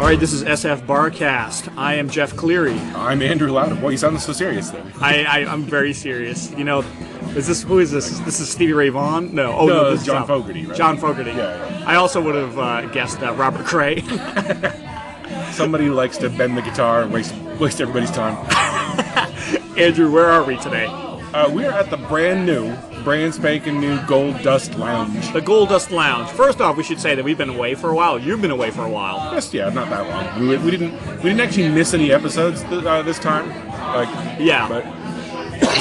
All right, this is SFBarkast. I am Jeff Cleary. I'm Andrew Loudon. Boy, you sound so serious then. I'm very serious. You know, who is this? This is Stevie Ray Vaughan? No, this is John Fogerty, right? John Fogerty. Yeah. I also would have guessed Robert Cray. Somebody who likes to bend the guitar and waste everybody's time. Andrew, where are we today? We're at the brand spanking new Gold Dust Lounge. The GoldDustLounge. First off, we should say that we've been away for a while. You've been away for a while. Yes, yeah, not that long. We didn't actually miss any episodes this time. Yeah. But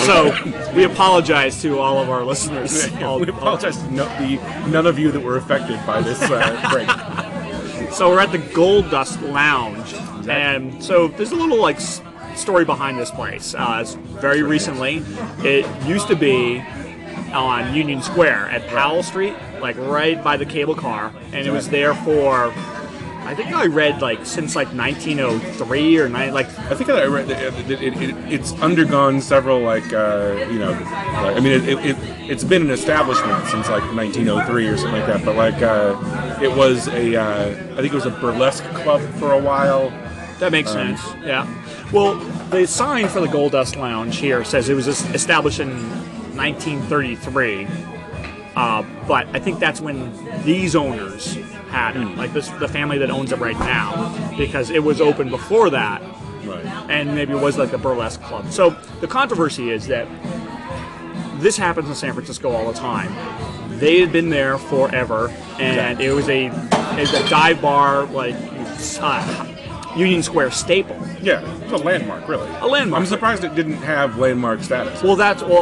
So we apologize to all of our listeners. we apologize to none of you that were affected by this break. So we're at the GoldDustLounge, Exactly. and so there's a little story behind this place. It's very recently. It used to be on Union Square at Powell Street, right by the cable car, and it was there for, I think I read since 1903 or I think I read that it's undergone several it's been an establishment since 1903 or something like that. But it was I think it was a burlesque club for a while. That makes sense. Yeah. Well, the sign for the GoldDustLounge here says it was established in 1933. But I think that's when these owners had it, the family that owns it right now, because it was open before that, right? And maybe it was a burlesque club. So the controversy is that this happens in San Francisco all the time. They had been there forever, and it was a dive bar, Union Square staple. Yeah, it's a landmark, really. A landmark. I'm surprised it didn't have landmark status. Well,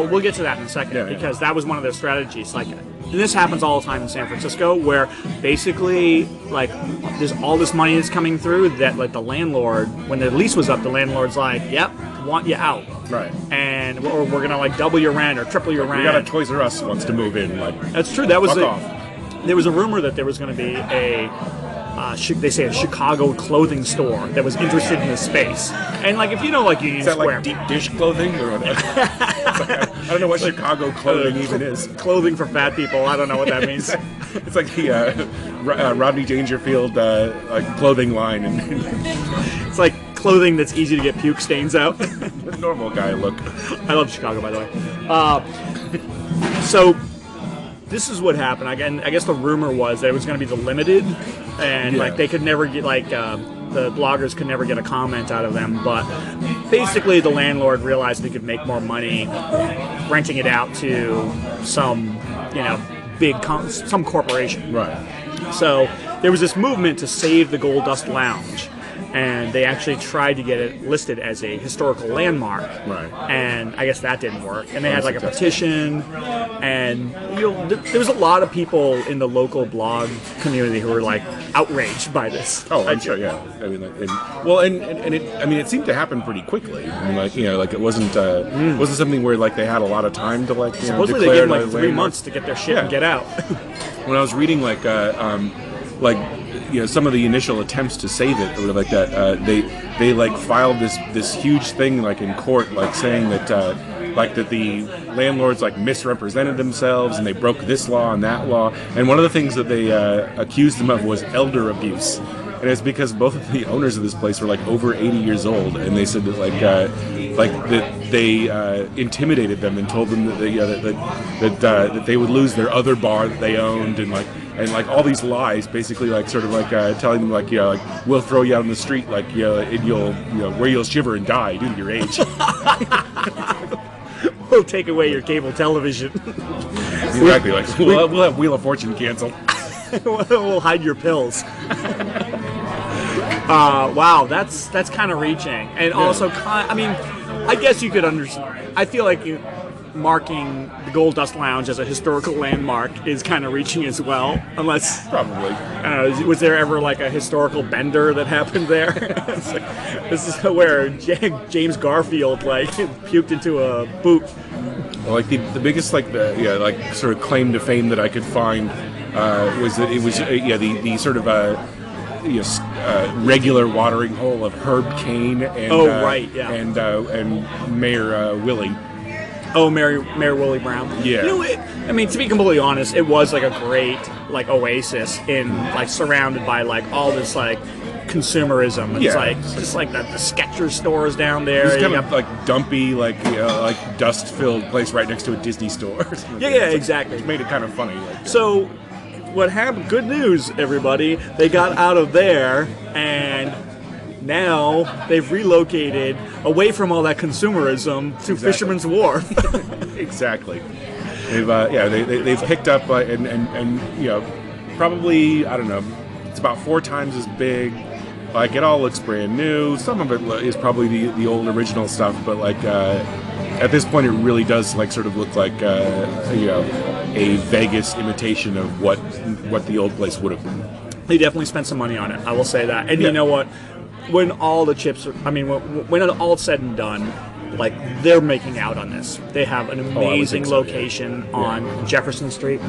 we'll get to that in a second, because that was one of their strategies. And this happens all the time in San Francisco, where basically, there's all this money that's coming through that, the landlord, when the lease was up, the landlord's like, "Yep, want you out." Right. And we're gonna double your rent or triple your rent. We got a Toys R Us wants to move in. That's true. That was off. There was a rumor that there was going to be a Chicago clothing store that was interested in the space. And if you know Union Square, deep dish clothing, or I don't know what Chicago clothing even is. Clothing for fat people. I don't know what that means. It's like the Rodney Dangerfield clothing line, and it's like clothing that's easy to get puke stains out. The normal guy look. I love Chicago, by the way. So this is what happened. I guess the rumor was that it was going to be the limited, and they could never get the bloggers could never get a comment out of them. But basically, the landlord realized he could make more money renting it out to some some corporation. Right. So there was this movement to save the GoldDustLounge, and they actually tried to get it listed as a historical landmark. Right. And I guess that didn't work. And they had a petition, and there was a lot of people in the local blog community who were outraged by this. Oh, I'm sure. Yeah. I mean, it seemed to happen pretty quickly. I mean, it wasn't something where they had a lot of time to supposedly they gave them 3 months to get their shit and get out. When I was reading some of the initial attempts to save it, or they filed this huge thing in court, saying that that the landlords misrepresented themselves and they broke this law and that law. And one of the things that they accused them of was elder abuse. And it's because both of the owners of this place were over 80 years old, and they said that that they intimidated them and told them that that they would lose their other bar that they owned, and all these lies, basically telling them we'll throw you out on the street and you'll shiver and die due to your age. We'll take away your cable television. Exactly. We'll have Wheel of Fortune canceled. We'll hide your pills. Wow, that's kind of reaching, and also, I guess you could understand. I feel marking the GoldDustLounge as a historical landmark is kind of reaching as well, unless probably. Was there ever a historical bender that happened there? This is where James Garfield puked into a boot. Well, the biggest sort of claim to fame that I could find was that it was the sort of regular watering hole of Herb Cain and and Mayor Willie. Oh, Mayor Willie Brown. Yeah. To be completely honest, it was a great oasis in surrounded by all this consumerism. It's Yeah. like just like the Skechers stores down there. It's You kind got- of like dumpy, like like dust-filled place right next to a Disney store. or something. yeah, It's exactly. made it kind of funny. Like, So, what happened? Good news, everybody. They got out of there, and now they've relocated away from all that consumerism to Exactly. Fisherman's Wharf. exactly. They've picked up and probably, I don't know, it's about 4 times as big. Like, it all looks brand new. Some of it is probably the old original stuff, but like at this point, it really does like sort of look like a Vegas imitation of what the old place would have been. They definitely spent some money on it. I will say that. And Yeah. you know what? When all the chips are, I mean, when all said and done, like, they're making out on this. They have an amazing think so, yeah. location on Jefferson Street,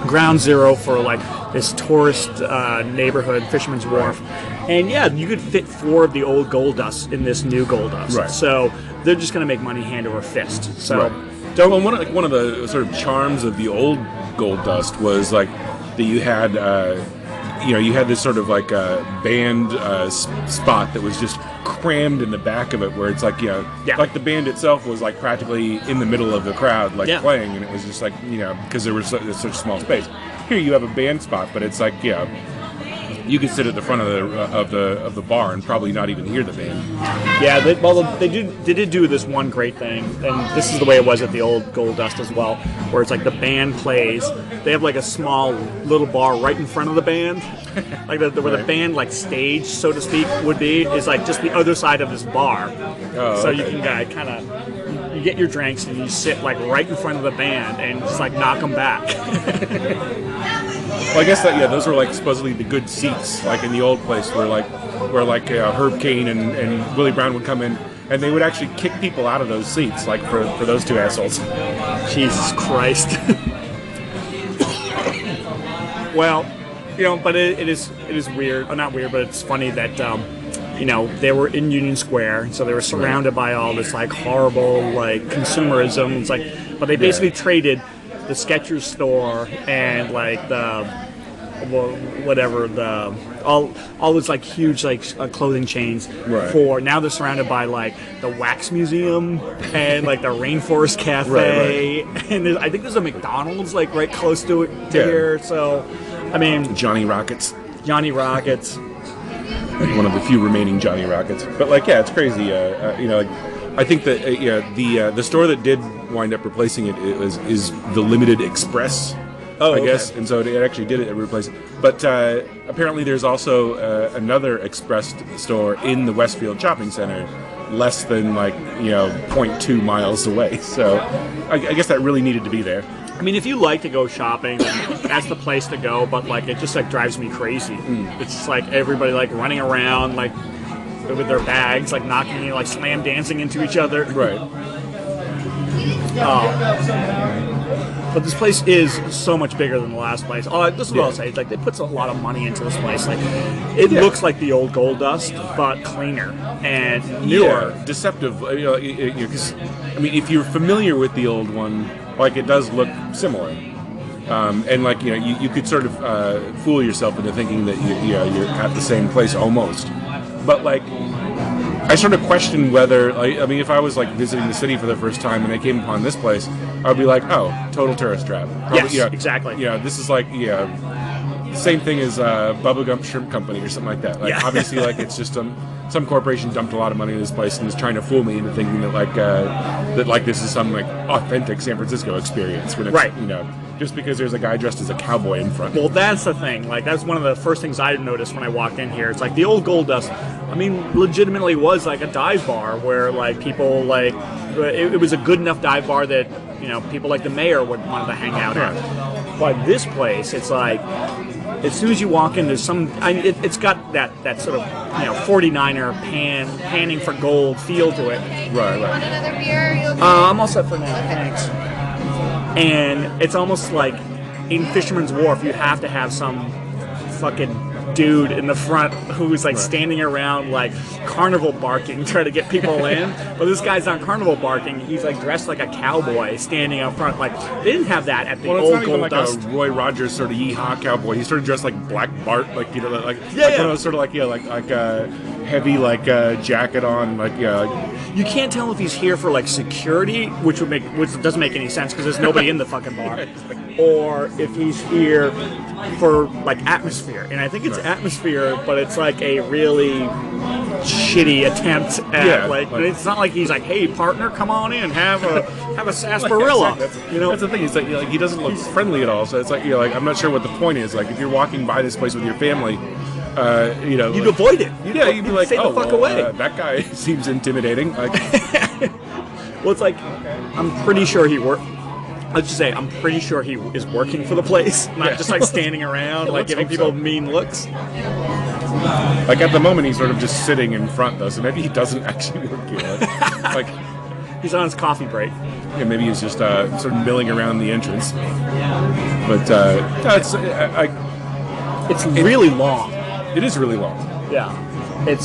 ground zero for like this tourist neighborhood, Fisherman's Wharf. And yeah, you could fit 4 of the old Gold Dust in this new Gold Dust. Right. So they're just going to make money hand over fist. So Right. don't. Well, one of the sort of charms of the old Gold Dust was like that you had you had this sort of like band spot that was just crammed in the back of it, where it's like Yeah. like the band itself was like practically in the middle of the crowd, like Yeah. playing, and it was just like because there was such a small space. Here you have a band spot, but it's like you could sit at the front of the bar and probably not even hear the band. Yeah, they did do this one great thing, and this is the way it was at the old Gold Dust as well, where it's like the band plays. They have like a small little bar right in front of the band, like where the Right. band like stage, so to speak, would be, is like just the other side of this bar. Oh, so okay. you can kind of you get your drinks and you sit like right in front of the band and just like knock them back. Well, I guess that those were like supposedly the good seats, like in the old place, where Herb Cain and Willie Brown would come in, and they would actually kick people out of those seats, like for those 2 assholes. Jesus Christ. Well, but it is weird. Not weird, but it's funny that they were in Union Square, so they were surrounded by all this like horrible like consumerism. It's like, but they basically traded the Skechers store and like all those like huge like clothing chains Right. for now they're surrounded by like the Wax Museum and like the Rainforest Cafe, and I think there's a McDonald's like right close to it here. So, I mean, Johnny Rockets, Rockets. one of the few remaining Johnny Rockets. But like, it's crazy. I think that the store that did wind up replacing it is the Limited Express. Oh, I okay. guess, and so it actually did it replace it. But apparently, there's also another Express store in the Westfield Shopping Center, less than 0.2 miles away. So I guess that really needed to be there. I mean, if you like to go shopping, that's the place to go. But like, it just like drives me crazy. It's just like everybody like running around like with their bags, like knocking, like slam dancing into each other. Right. But this place is so much bigger than the last place. This is what I'll say. Like, they put a lot of money into this place. Like, it looks like the old Gold Dust, but cleaner and newer. Yeah, deceptive. Because I mean, if you're familiar with the old one, like it does look similar, and like you could sort of fool yourself into thinking that you're at the same place almost. But like, I sort of question whether, I mean, if I was like visiting the city for the first time and I came upon this place, I would be like, oh, total tourist trap. Probably, Yes, exactly. Yeah, this is like same thing as Bubba Gump Shrimp Company or something like that. Like, obviously, like it's just some corporation dumped a lot of money in this place and is trying to fool me into thinking that this is some like authentic San Francisco experience. When it's, Right. Just because there's a guy dressed as a cowboy in front. Well, that's the thing. Like, that's one of the first things I noticed when I walked in here. It's like the old Gold Dust, I mean, legitimately was like a dive bar where like people like, it was a good enough dive bar that, people like the mayor would want to hang out at. But this place, it's like, as soon as you walk in, there's it's got that sort of 49er panning for gold feel to it. Right. Want another beer? I'm all set for now, thanks. And it's almost like in Fisherman's Wharf, you have to have some fucking dude in the front who's like standing around like carnival barking, trying to get people in. But this guy's not carnival barking. He's like dressed like a cowboy, standing up front. Like they didn't have that at the old it's not Gold even like Dust. a Roy Rogers sort of yeehaw cowboy. He's sort of dressed like Black Bart, like Yeah. one of those sort of like a heavy jacket on, You can't tell if he's here for like security, which doesn't make any sense because there's nobody in the fucking bar, or if he's here for like atmosphere. And I think it's atmosphere, but it's like a really shitty attempt at it's not like he's like, hey partner, come on in, have a sarsaparilla. That's the thing. It's like he doesn't look friendly at all. So it's like I'm not sure what the point is. Like if you're walking by this place with your family. You'd avoid it. You'd be like, stay the fuck away. That guy seems intimidating. Like, well, it's like I'm pretty sure he worked. Let's just say I'm pretty sure he is working for the place, not just like standing around, like giving people mean looks. Like at the moment, he's sort of just sitting in front, though, so maybe he doesn't actually work here. Like he's on his coffee break. Yeah, maybe he's just sort of milling around the entrance. But it's really long. It is really long. Yeah.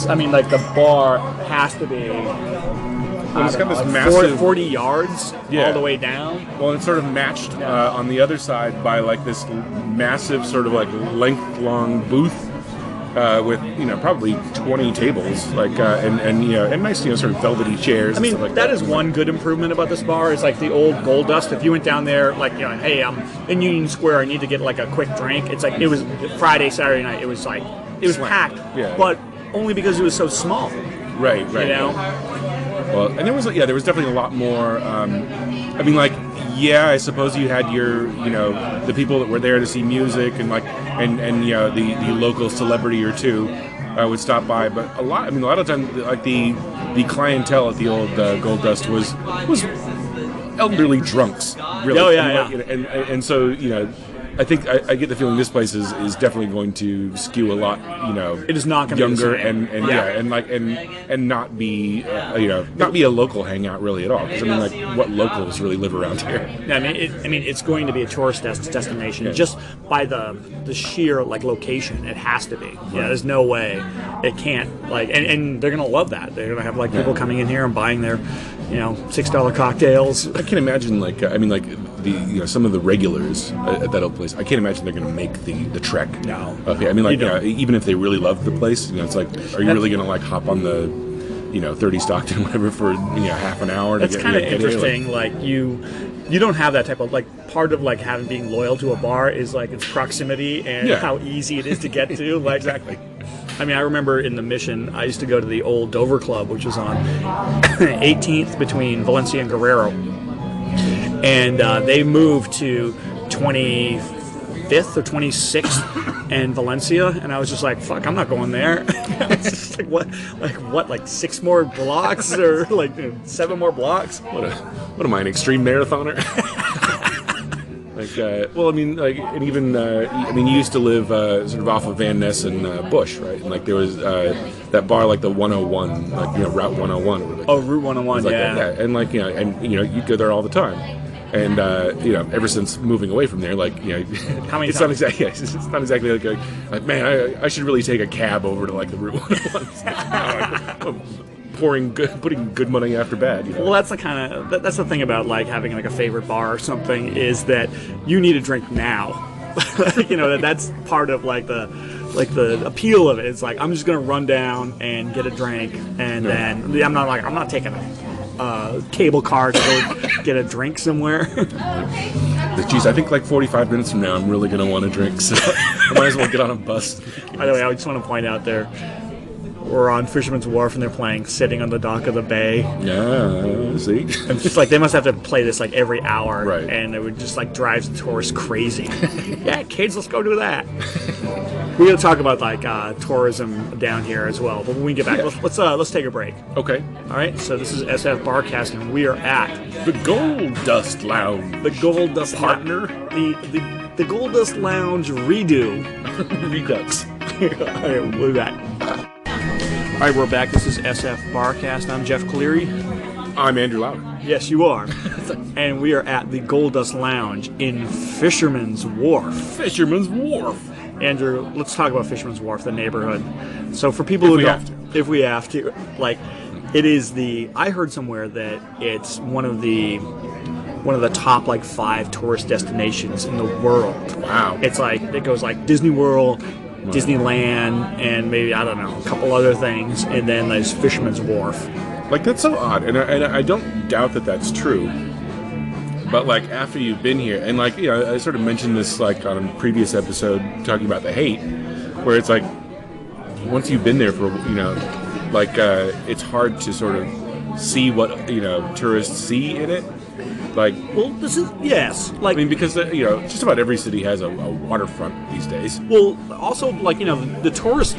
I mean, like the bar has to be. It's got this massive 40 yards all the way down. Well, it's sort of matched on the other side by like this massive sort of like length-long booth with probably 20 tables, and nice sort of velvety chairs. I mean, and stuff like that is one good improvement about this bar. Is like the old Gold Dust. If you went down there, like hey, I'm in Union Square, I need to get like a quick drink. It's like it was Friday, Saturday night. It was packed, but only because it was so small. Right. Well, and there was definitely a lot more. I suppose you had your, the people that were there to see music and the local celebrity or two would stop by. But a lot of times, like the clientele at the old Gold Dust was elderly drunks, really. Oh yeah, and so I think I get the feeling this place is definitely going to skew a lot, It is not going to be younger the same. and not be not be a local hangout really at all. Because what locals really live around here? Yeah, it's going to be a tourist destination just by the sheer location. It has to be. Yeah, there's no way it can't and they're going to love that. They're going to have people coming in here and buying their $6 cocktails. I can imagine the some of the regulars at that old place. I can't imagine they're going to make the trek. No. Okay. Even if they really love the place, it's like, are you really going to hop on the 30 Stockton whatever for half an hour? That's kind of interesting. You don't have that type of part of being loyal to a bar is its proximity and how easy it is to get to. Exactly. I remember in the Mission, I used to go to the old Dover Club, which was on 18th between Valencia and Guerrero. And they moved to 25th or 26th and Valencia, and I was just like, fuck, I'm not going there. It's just what 6 more blocks or 7 more blocks? What am I, an extreme marathoner? And even you used to live sort of off of Van Ness and Bush, right? And there was that bar, the 101, Route 101. Oh, Route 101, and you'd go there all the time. And ever since moving away from there, how many it's times? It's not exactly like man, I should really take a cab over to the Route 101. Putting good money after bad. Well, that's that's the thing about having a favorite bar or something is that you need a drink now. That's part of the appeal of it. It's I'm just gonna run down and get a drink, and then I'm not taking a cable car to go get a drink somewhere. Geez, I think 45 minutes from now I'm really gonna want a drink, so I might as well get on a bus. By the way, I just want to point out we're on Fisherman's Wharf and they're playing Sitting on the Dock of the Bay. Yeah, see? And just they must have to play this every hour. Right. And it would just drives the tourists crazy. Yeah, kids, let's go do that. We're going to talk about tourism down here as well. But when we get back, let's take a break. Okay. All right, so this is SF and we are at the Gold Dust Lounge. The Gold Dust partner. The Gold Dust Lounge redo. Redux. All right, we'll be back. All right, we're back. This is SF Barkast. I'm Jeff Cleary. I'm Andrew Lauder. Yes, you are. And we are at the Gold Dust Lounge in Fisherman's Wharf. Fisherman's Wharf. Andrew, let's talk about Fisherman's Wharf, the neighborhood. So for people who don't, if we have to, like, it is I heard somewhere that it's one of the top like 5 tourist destinations in the world. Wow. It's like it goes like Disney World, Disneyland, and maybe I don't know a couple other things, and then there's Fisherman's Wharf. Like that's so odd, and I don't doubt that that's true. But like after you've been here, and like I sort of mentioned this like on a previous episode talking about the hate, where it's like once you've been there for like it's hard to sort of see what tourists see in it. Like, well, this is like I mean because just about every city has a waterfront these days. Well, also like the tourist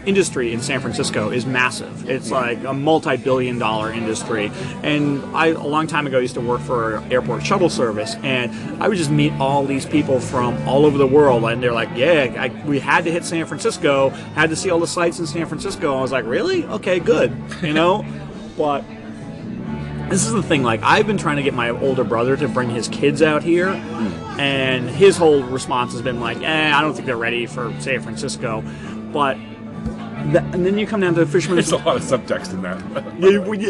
industry in San Francisco is massive. It's like a multi-billion-dollar industry. And I, a long time ago, used to work for an airport shuttle service, and I would just meet all these people from all over the world, and they're like, yeah, we had to hit San Francisco, had to see all the sights in San Francisco. I was like, really? Okay, good. But this is the thing, like, I've been trying to get my older brother to bring his kids out here, and his whole response has been like, I don't think they're ready for San Francisco. But and then you come down to Fisherman's... There's a lot of subtext in that.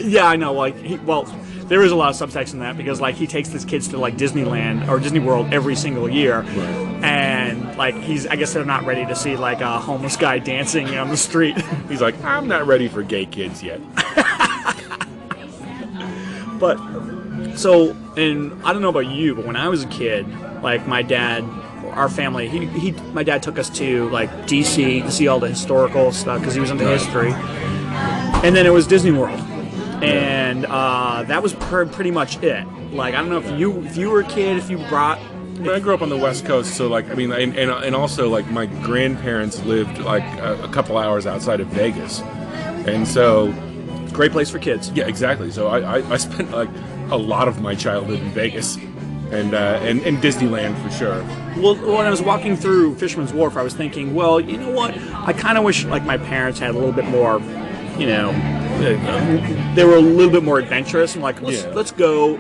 Yeah, I know. Like, there is a lot of subtext in that because, like, he takes his kids to, like, Disneyland or Disney World every single year. Right. And, like, I guess they're not ready to see, like, a homeless guy dancing on the street. He's like, I'm not ready for gay kids yet. But, so, and I don't know about you, but when I was a kid, like, my dad... Our family, my dad took us to like DC to see all the historical stuff because he was into history, and then it was Disney World, and that was pretty much it. Like I don't know if you were a kid, if you brought. I grew up on the West Coast, so like I mean, and also like my grandparents lived like a couple hours outside of Vegas, and so great place for kids. Yeah, exactly. So I spent like a lot of my childhood in Vegas. And Disneyland for sure. Well, when I was walking through Fisherman's Wharf, I was thinking, well, you know what? I kind of wish like my parents had a little bit more, they were a little bit more adventurous and like, let's go,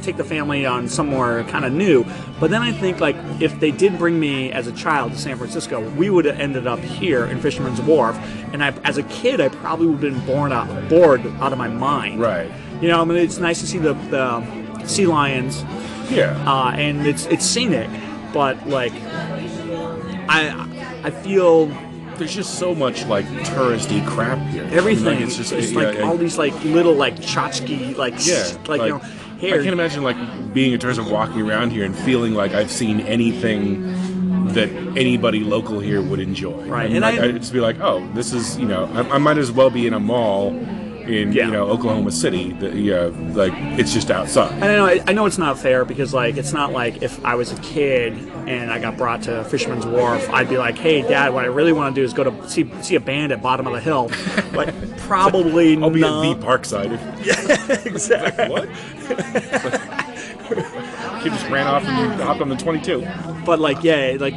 take the family on somewhere kind of new. But then I think like if they did bring me as a child to San Francisco, we would have ended up here in Fisherman's Wharf. And as a kid, I probably would have been bored out of my mind. Right. I mean, it's nice to see the sea lions, and it's scenic, but like I feel there's just so much like touristy crap here. Everything it's just like all these like little like tchotchke hair. I can't imagine like being a tourist and walking around here and feeling like I've seen anything that anybody local here would enjoy. Right, and I'd just be like, oh, this is I might as well be in a mall. In Oklahoma City, like it's just outside. I know it's not fair because like it's not like if I was a kid and I got brought to Fisherman's Wharf, I'd be like, hey Dad, what I really want to do is go to see a band at Bottom of the Hill. But probably I'll be at the Parkside. Yeah, exactly. Like, what? Kid just ran off and hopped on the 22. But like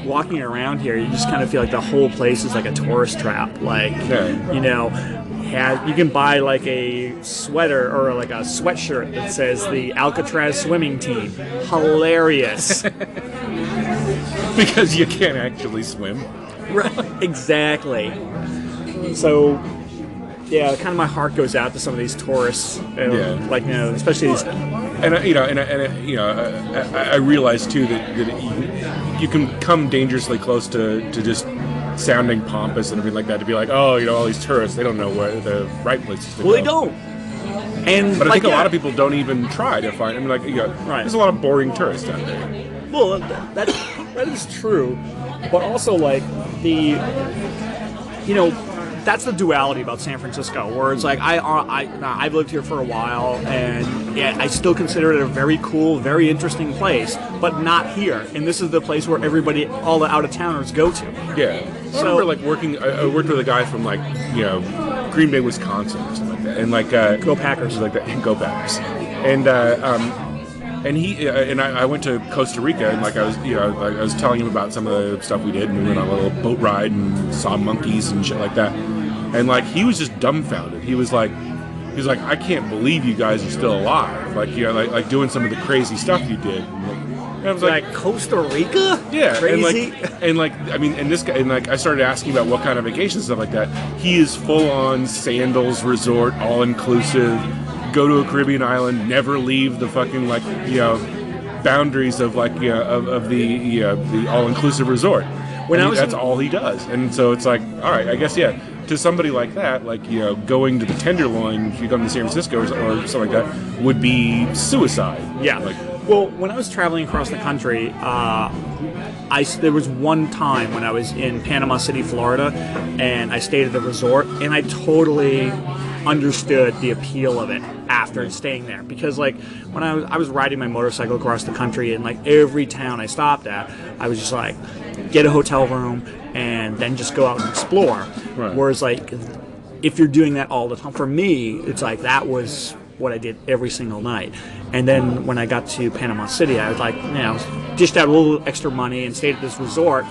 walking around here, you just kind of feel like the whole place is like a tourist trap. Like you can buy like a sweater or like a sweatshirt that says the Alcatraz swimming team. Hilarious. Because you can't actually swim. Right, exactly. So, kind of my heart goes out to some of these tourists. Especially these. I realize too that you can come dangerously close to just sounding pompous and everything like that to be like, oh, all these tourists, they don't know where the right places to go. Well, they don't. But I think a lot of people don't even try to find. I mean, there's a lot of boring tourists out there. Well, that is true, but also like that's the duality about San Francisco, where it's like I've lived here for a while, and I still consider it a very cool, very interesting place, but not here. And this is the place where all the out-of-towners go to. Yeah. I remember like I worked with a guy from like Green Bay, Wisconsin, or something like that, and like Go Packers, like that, Go Packers, and he and I went to Costa Rica, and like I was telling him about some of the stuff we did, and we went on a little boat ride and saw monkeys and shit like that, and like he was just dumbfounded. He was like, I can't believe you guys are still alive, like like doing some of the crazy stuff you did. And I was like Costa Rica? Yeah, crazy. and I mean, and this guy, and like, I started asking about what kind of vacation stuff like that. He is full on sandals resort, all inclusive. Go to a Caribbean island, never leave the fucking boundaries of of the all inclusive resort. That's all he does, and so it's like, all right, I guess to somebody like that, going to the Tenderloin, if you come to San Francisco or something like that, would be suicide. Yeah. Well, when I was traveling across the country, there was one time when I was in Panama City, Florida, and I stayed at the resort, and I totally understood the appeal of it after staying there, because when I was riding my motorcycle across the country, and every town I stopped at, I was just get a hotel room and then just go out and explore. Right. Whereas if you're doing that all the time, for me, it's that was what I did every single night. And then when I got to Panama City, I was dished out a little extra money and stayed at this resort.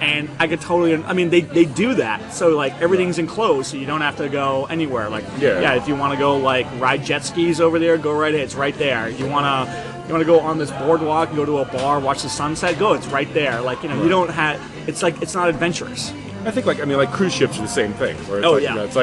And I could totally, they do that. So everything's enclosed, so you don't have to go anywhere. If you want to go ride jet skis over there, go right ahead. It's right there. You want to go on this boardwalk, go to a bar, watch the sunset, go. It's right there. You don't have. It's it's not adventurous. I think cruise ships are the same thing. Where it's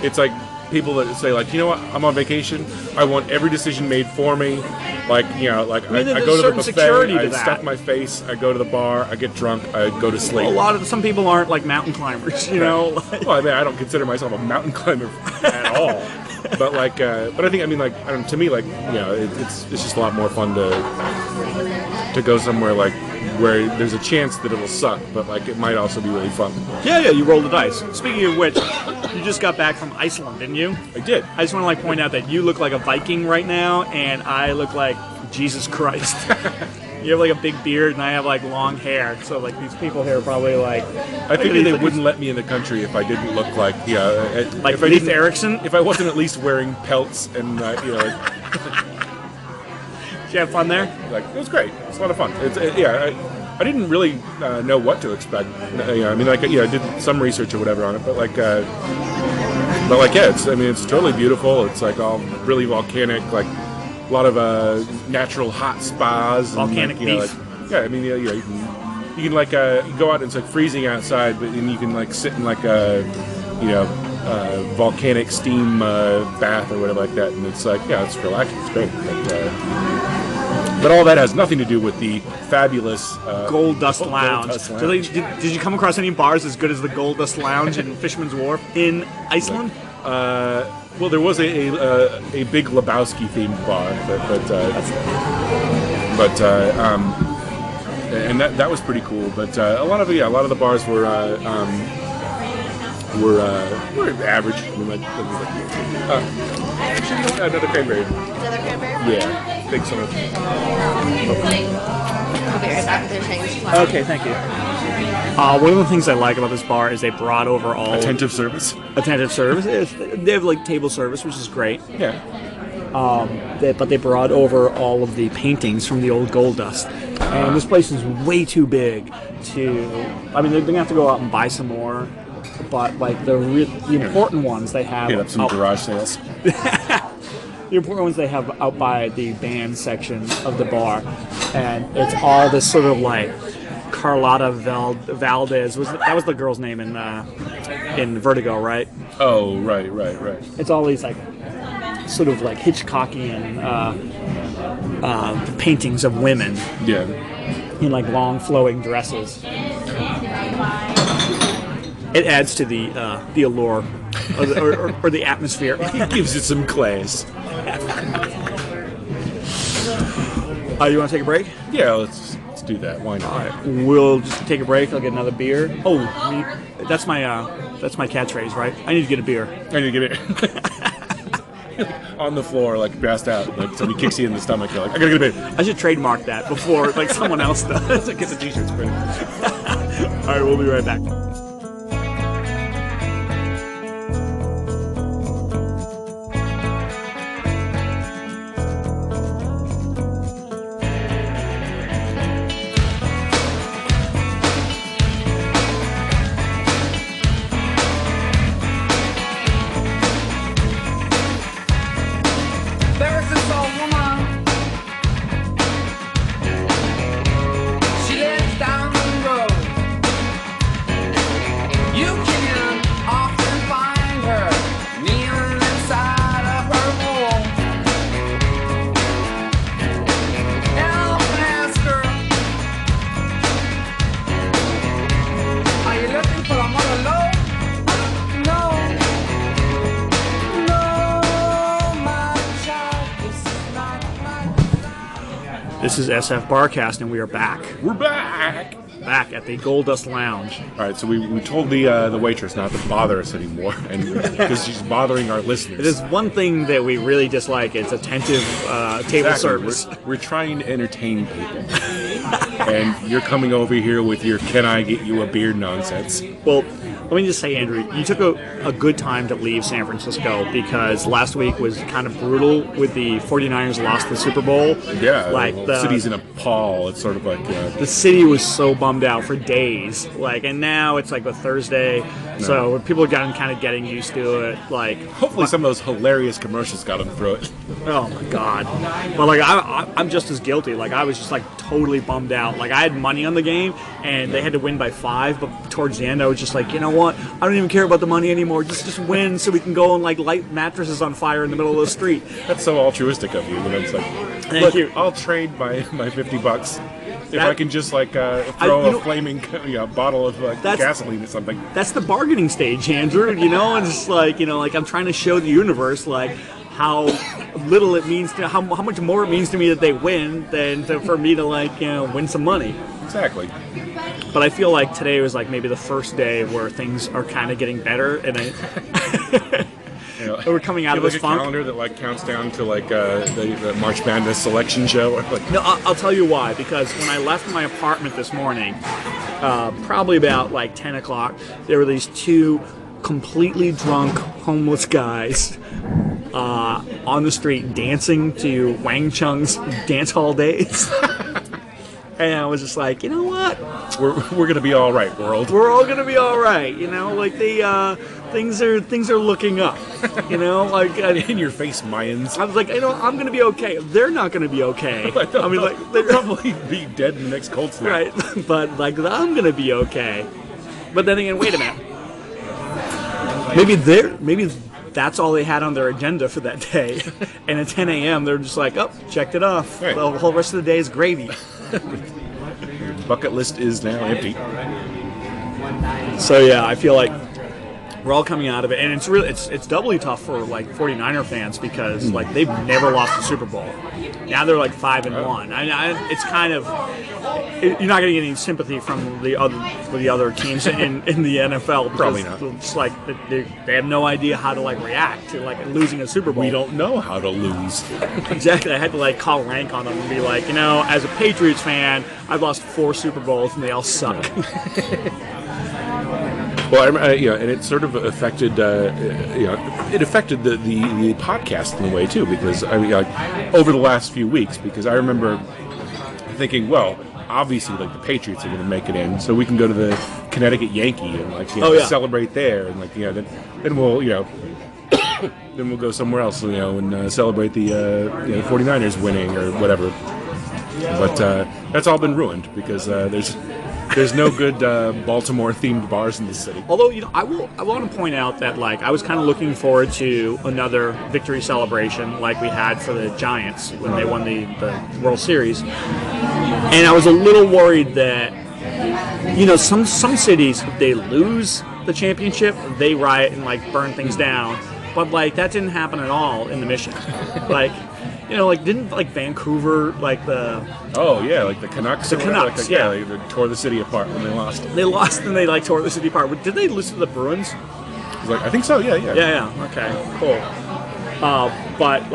it's like people that say you know what, I'm on vacation. I want every decision made for me. I go to the buffet, I stuff my face, I go to the bar, I get drunk, I go to sleep. Some people aren't mountain climbers, know. Well, I don't consider myself a mountain climber at all. But but I think to me it's just a lot more fun to go somewhere where there's a chance that it'll suck, but it might also be really fun. Yeah, you roll the dice. Speaking of which, you just got back from Iceland, didn't you? I did. I just want to point out that you look like a Viking right now, and I look like Jesus Christ. You have a big beard, and I have long hair. So these people here are probably I figured they wouldn't let me in the country if I didn't look like if Leif Erikson. If I wasn't at least wearing pelts and Did you have fun there? It was great. It's a lot of fun. I didn't really know what to expect. I did some research or whatever on it, but it's totally beautiful. It's all really volcanic, a lot of natural hot spas, volcanic and, beef. You can go out and it's freezing outside, but then you can sit in a volcanic steam bath or whatever like that, and it's it's relaxing. It's great. But all that has nothing to do with the fabulous Gold Dust Lounge. Gold Dust Lounge. So did you come across any bars as good as the Gold Dust Lounge in Fisherman's Wharf in Iceland? Well, there was a big Lebowski themed bar, and that was pretty cool. But a lot of the bars were average. Another cranberry. Another cranberry? Yeah, big summer. I'll be right back. They're saying it's loud. Okay, thank you. One of the things I like about this bar is they brought over all Attentive service. They have table service, which is great. Yeah. But they brought over all of the paintings from the old Gold Dust, and this place is way too big to. They're gonna have to go out and buy some more. But the important ones they have. Hit up some garage sales. The important ones they have out by the band section of the bar, and it's all this sort of Carlotta Valdez. That was the girl's name in Vertigo, right? Oh, right. It's all these sort of Hitchcockian paintings of women. Yeah. In long flowing dresses. It adds to the allure or the atmosphere. It gives it some class. You want to take a break? Yeah, let's do that. Why not? All right, we'll just take a break. I'll get another beer. Oh, that's my catchphrase, right? I need to get a beer. I need to get it on the floor, passed out. Somebody kicks you in the stomach. You're I gotta get a beer. I should trademark that before someone else does. Get the t-shirts printed. All right, we'll be right back. There's this old woman. She lives down This is SFBarkast, and we are back. We're back! Back at the GoldDustLounge. All right, so we told the waitress not to bother us anymore, and because she's bothering our listeners. It is one thing that we really dislike. It's attentive table service. We're trying to entertain people. And you're coming over here with your "can I get you a beer" nonsense. Well, let me just say, Andrew, you took a good time to leave San Francisco because last week was kind of brutal with the 49ers lost the Super Bowl. Yeah, like the city's in a pall. It's sort of like... the city was so bummed out for days. And now it's like a Thursday, so people are kind of getting used to it. Hopefully some of those hilarious commercials got them through it. Oh, my God. But, I'm just as guilty. I was just, totally bummed out. I had money on the game, and they had to win by 5, but towards the end, I was just like, you know what? I don't even care about the money anymore. Just win so we can go and, light mattresses on fire in the middle of the street. That's so altruistic of you. It's like, Thank you. I'll trade my $50 if I can just, throw a flaming bottle of gasoline or something. That's the bargaining stage, Andrew, and it's I'm trying to show the universe, how little it means to how much more it means to me that they win than for me to win some money. Exactly. But I feel like today was maybe the first day where things are kind of getting better, and we're coming out of this funk. A calendar that counts down to the March Madness selection show. No, I'll tell you why. Because when I left my apartment this morning, probably about 10 o'clock, there were these two completely drunk homeless guys on the street dancing to Wang Chung's Dance Hall Days. And I was just like, you know what? We're gonna be all right, world. We're all gonna be all right. Things are looking up. In your face, Mayans. I was like, I'm gonna be okay. They're not gonna be okay. They'll probably be dead in the next cold snap. Right, but I'm gonna be okay. But then again, wait a minute. Maybe that's all they had on their agenda for that day. And at 10 a.m., they're just like, oh, checked it off. Right. The whole rest of the day is gravy. Bucket list is now empty. So yeah, I feel like we're all coming out of it, and it's doubly tough for 49er fans because they've never lost a Super Bowl. Now they're 5-1. It's kind of you're not going to get any sympathy from the other teams in the NFL. Because probably not. It's they have no idea how to react to losing a Super Bowl. We don't know how to lose. Exactly. I had to call rank on them and be as a Patriots fan, I've lost 4 Super Bowls and they all suck. Well, and it sort of affected, it affected the podcast in a way too, because over the last few weeks, because I remember thinking, well, obviously, the Patriots are going to make it in, so we can go to the Connecticut Yankee and celebrate there, and then we'll then we'll go somewhere else, and celebrate the 49ers winning or whatever. But that's all been ruined because there's no good Baltimore-themed bars in the city. Although, I want to point out that, I was kind of looking forward to another victory celebration like we had for the Giants when they won the World Series. And I was a little worried that, some cities, if they lose the championship, they riot and, burn things down. But, that didn't happen at all in the Mission. Didn't Vancouver the... Oh yeah, the Canucks. The Canucks, yeah. They tore the city apart when they lost. They lost and they tore the city apart. Did they lose to the Bruins? I think so. Yeah. Yeah. Okay. Cool. But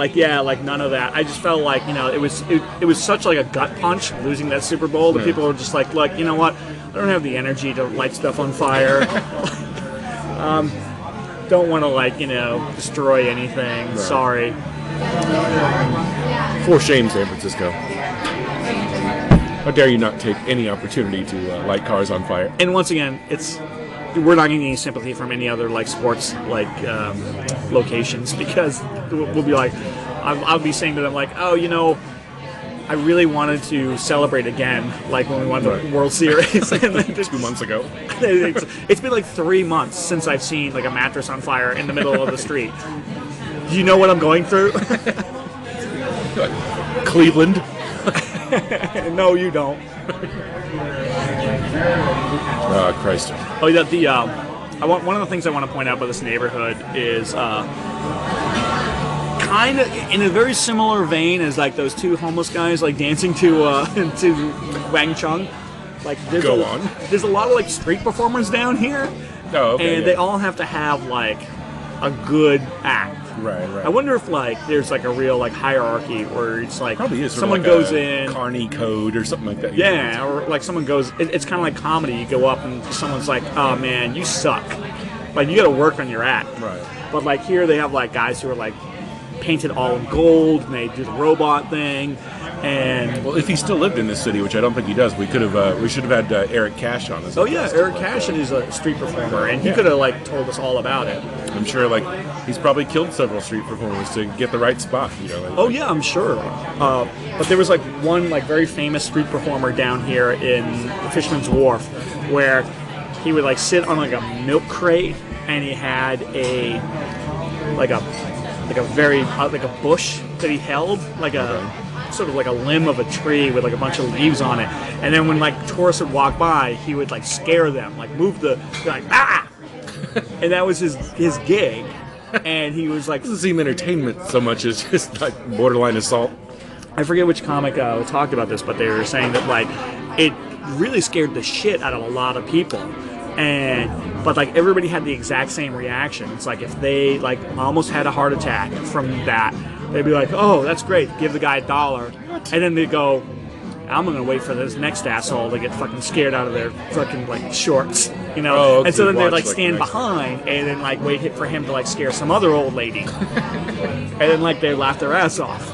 none of that. I just felt it was such a gut punch losing that Super Bowl that people were just you know what? I don't have the energy to light stuff on fire. Don't want to destroy anything. Right. Sorry. For shame, San Francisco. How dare you not take any opportunity to light cars on fire? And once again, we're not getting any sympathy from any other sports locations because we'll be I'll be saying to them oh, I really wanted to celebrate again when we won the World Series. 2 months ago. It's been 3 months since I've seen a mattress on fire in the middle of the street. Do you know what I'm going through? Cleveland. No, you don't. Oh, Christ. Oh, yeah. One of the things I want to point out about this neighborhood is kind of in a very similar vein as like those two homeless guys like dancing to to Wang Chung. Like there's there's a lot of like street performers down here. Oh, okay. And they all have to have like a good act. Right. I wonder if like there's like a real like hierarchy where it's like probably is someone sort of like goes in Carney code or something like that. Yeah, or like someone goes. It's kind of like comedy. You go up and someone's like, "Oh man, you suck." Like you got to work on your act. Right. But like here they have like guys who are like painted all in gold and they do the robot thing. And well, if he still lived in this city, which I don't think he does, we should have had Eric Cash on us. Oh yeah, Eric Cash is a street performer, and he could have like told us all about it. I'm sure like he's probably killed several street performers to get the right spot. You know. Oh yeah, I'm sure. But there was like one like very famous street performer down here in Fisherman's Wharf, where he would like sit on like a milk crate, and he had a very like a bush that he held, like a sort of like a limb of a tree with like a bunch of leaves on it. And then when like tourists would walk by, he would like scare them, like move like ah, and that was his gig. And he was like, doesn't seem entertainment so much as just like borderline assault. I forget which comic talked about this, but they were saying that like it really scared the shit out of a lot of people. But like everybody had the exact same reaction. It's like if they like almost had a heart attack from that, they'd be like, "Oh, that's great. Give the guy $1." And then they go, "I'm gonna wait for this next asshole to get fucking scared out of their fucking like shorts, you know." Oh, okay. And so then they'd like Watch, stand behind and then like wait for him to like scare some other old lady, and then like they laugh their ass off.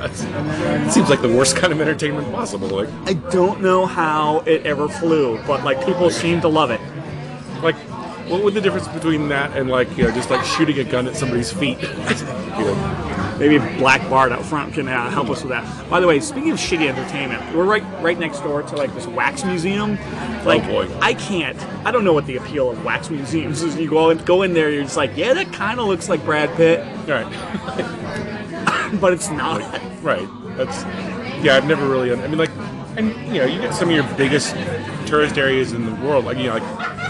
It seems like the worst kind of entertainment possible. Like I don't know how it ever flew, but like people seem to love it. Like, what would the difference between that and like just like shooting a gun at somebody's feet? Maybe Black Bart out front can help us with that. By the way, speaking of shitty entertainment, we're right next door to like this wax museum. Like, oh boy. I don't know what the appeal of wax museums is. You go in there, you're just like, yeah, that kind of looks like Brad Pitt. Right. But it's not. Right. I've never really. I mean, like, and you know, you get some of your biggest tourist areas in the world, like like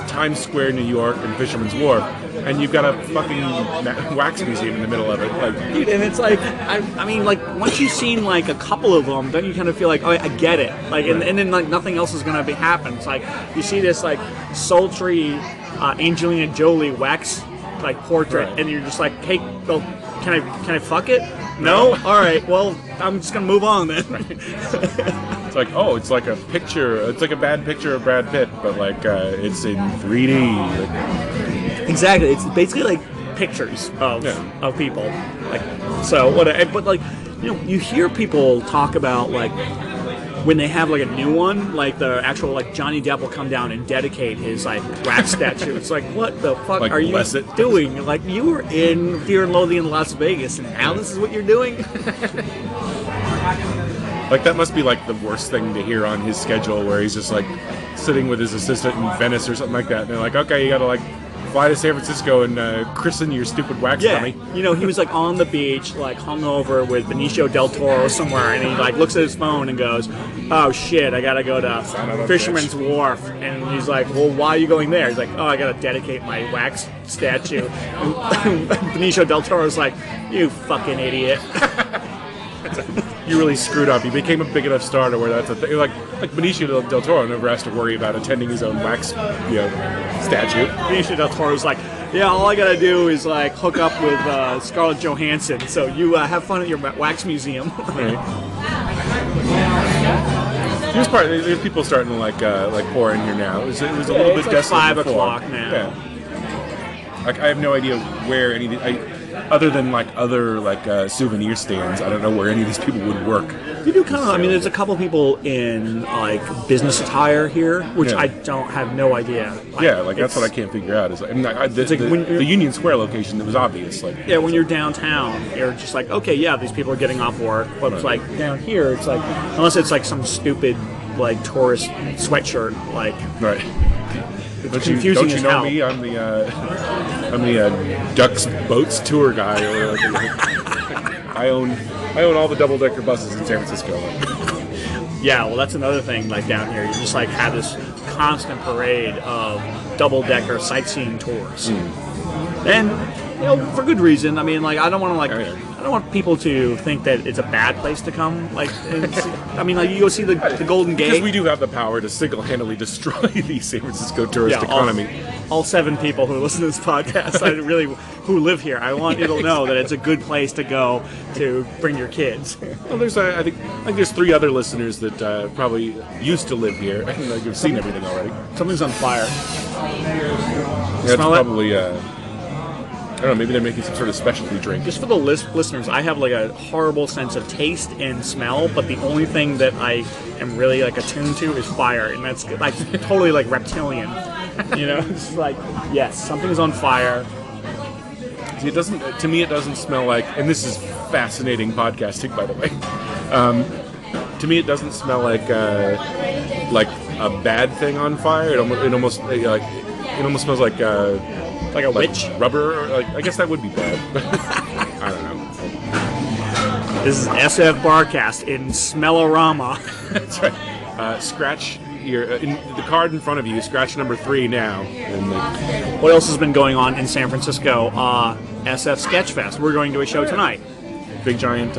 Times Square, New York, and Fisherman's Wharf, and you've got a fucking wax museum in the middle of it. Like, dude, and it's like, I mean, like once you've seen like a couple of them, then you kind of feel like, oh, I get it. Like, and then like nothing else is gonna happen. It's like you see this like sultry Angelina Jolie wax like portrait, and you're just like, hey, well, can I fuck it? No? All right. Well, I'm just gonna move on then. it's like, oh, it's like a picture. It's like a bad picture of Brad Pitt, but like it's in 3D. Exactly. It's basically like pictures of people. Like so. But like you hear people talk about like when they have like a new one, like the actual like Johnny Depp will come down and dedicate his like wax statue. It's like, what the fuck like, are you doing? Like you were in Fear and Loathing in Las Vegas, and now this is what you're doing. Like that must be like the worst thing to hear on his schedule, where he's just like sitting with his assistant in Venice or something like that, and they're like, okay, you got to like fly to San Francisco and christen your stupid wax dummy. He was like on the beach, like hungover with Benicio del Toro somewhere, and he like looks at his phone and goes, "Oh shit, I gotta go to Fisherman's Wharf." And he's like, "Well, why are you going there?" He's like, "Oh, I gotta dedicate my wax statue." And Benicio del Toro's like, "You fucking idiot." You really screwed up. He became a big enough star to where that's a thing. Like Benicio del Toro never has to worry about attending his own wax, statue. Benicio del Toro's like, yeah, all I gotta do is like hook up with Scarlett Johansson. So you have fun at your wax museum. Right. There's people starting to like pour in here now. It was a little bit desolate. 5 before. o'clock now. Yeah. Like I have no idea where any of these, other than like other like souvenir stands. I don't know where any of these people would work. You do kind of. I mean, there's a couple people in like business attire here, which I don't have no idea. Like, that's what I can't figure out. Is like, the Union Square location that was obvious. Like when you're downtown, you're just like, okay, yeah, these people are getting off work, but it's like down here, it's like unless it's like some stupid like tourist sweatshirt, like right. Don't you know me? I'm the Ducks Boats tour guy. Or I own all the double-decker buses in San Francisco. Yeah, well, that's another thing. Like down here, you just like have this constant parade of double-decker sightseeing tours, and for good reason. I mean, like I don't want to don't want people to think that it's a bad place to come. Like, I mean, like you go see the Golden Gate. Because we do have the power to single-handedly destroy the San Francisco tourist economy. All 7 people who listen to this podcast, who live here, I want you to know that it's a good place to go to bring your kids. Well, I think there's 3 other listeners that probably used to live here and have seen everything already. Something's on fire. Yeah, it's probably. I don't know, maybe they're making some sort of specialty drink. Just for the listeners, I have like a horrible sense of taste and smell, but the only thing that I am really like attuned to is fire, and that's like totally like reptilian. You know, it's like, yes, something's on fire. See, to me, it doesn't smell like, and this is fascinating podcasting, by the way. To me, it doesn't smell like a bad thing on fire. It almost smells like a witch rubber. Or I guess that would be bad. I don't know. This is SFBarkast in Smellorama. That's right. Scratch the card in front of you. Scratch number 3 now. And what else has been going on in San Francisco? SF Sketchfest. We're going to a show tonight. Big giant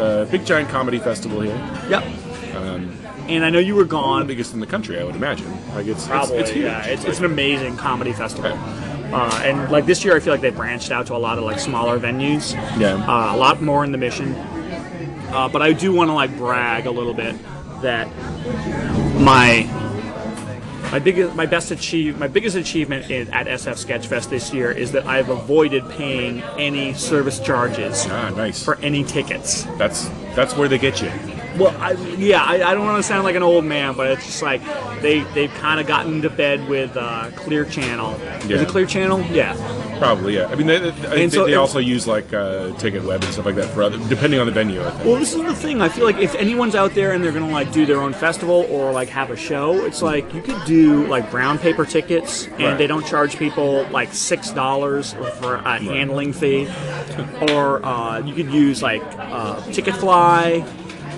comedy festival here. Yep. And I know you were gone. The biggest in the country, I would imagine. Like it's huge. Yeah, it's an amazing comedy festival. And like this year, I feel like they branched out to a lot of like smaller venues. Yeah. A lot more in the Mission. But I do want to like brag a little bit that my biggest achievement at SF Sketchfest this year is that I've avoided paying any service charges nice. for any tickets. That's where they get you. Well, I don't want to sound like an old man, but it's just like they've kind of gotten into bed with Clear Channel. Yeah. Is it Clear Channel? Yeah. Probably, yeah. I mean, they also use like Ticket Web and stuff like that for other, depending on the venue, I think. Well, this is the thing. I feel like if anyone's out there and they're gonna like do their own festival or like have a show, it's like you could do like brown paper tickets and they don't charge people like $6 for a handling fee, or you could use like Ticketfly.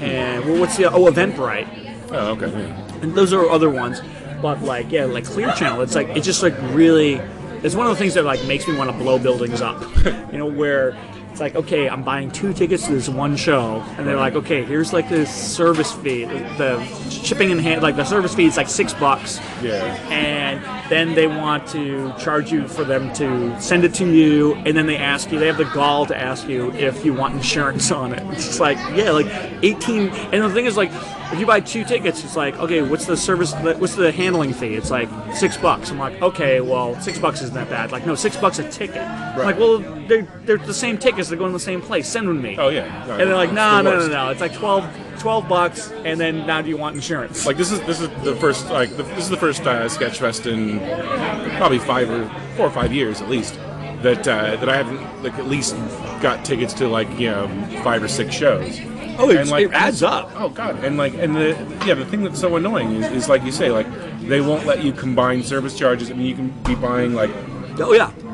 And what's the Eventbrite? Oh, okay. Yeah. And those are other ones, but like Clear Channel, it's just like really, it's one of the things that like makes me want to blow buildings up. You know, where it's like, okay, I'm buying 2 tickets to this one show, and they're like, okay, here's like this service fee, the shipping and hand, like the service fee is like $6. Yeah. And then they want to charge you for them to send it to you, and then they have the gall to ask you if you want insurance on it. It's just like, yeah, like 18. And the thing is, like, if you buy 2 tickets, it's like, okay, what's the handling fee? It's like $6. I'm like, okay, well, $6 isn't that bad. Like, no, $6 a ticket. Right. I'm like, well, they're the same tickets. They're going to the same place. Send them to me. Oh yeah. And they're like, no. It's like $12, and then now do you want insurance? Like this is the first Sketchfest in probably 4 or 5 years at least that I haven't like at least got tickets to like 5 or 6 shows. Oh, it adds up. Oh god, and the thing that's so annoying is like you say, like they won't let you combine service charges. I mean, you can be buying like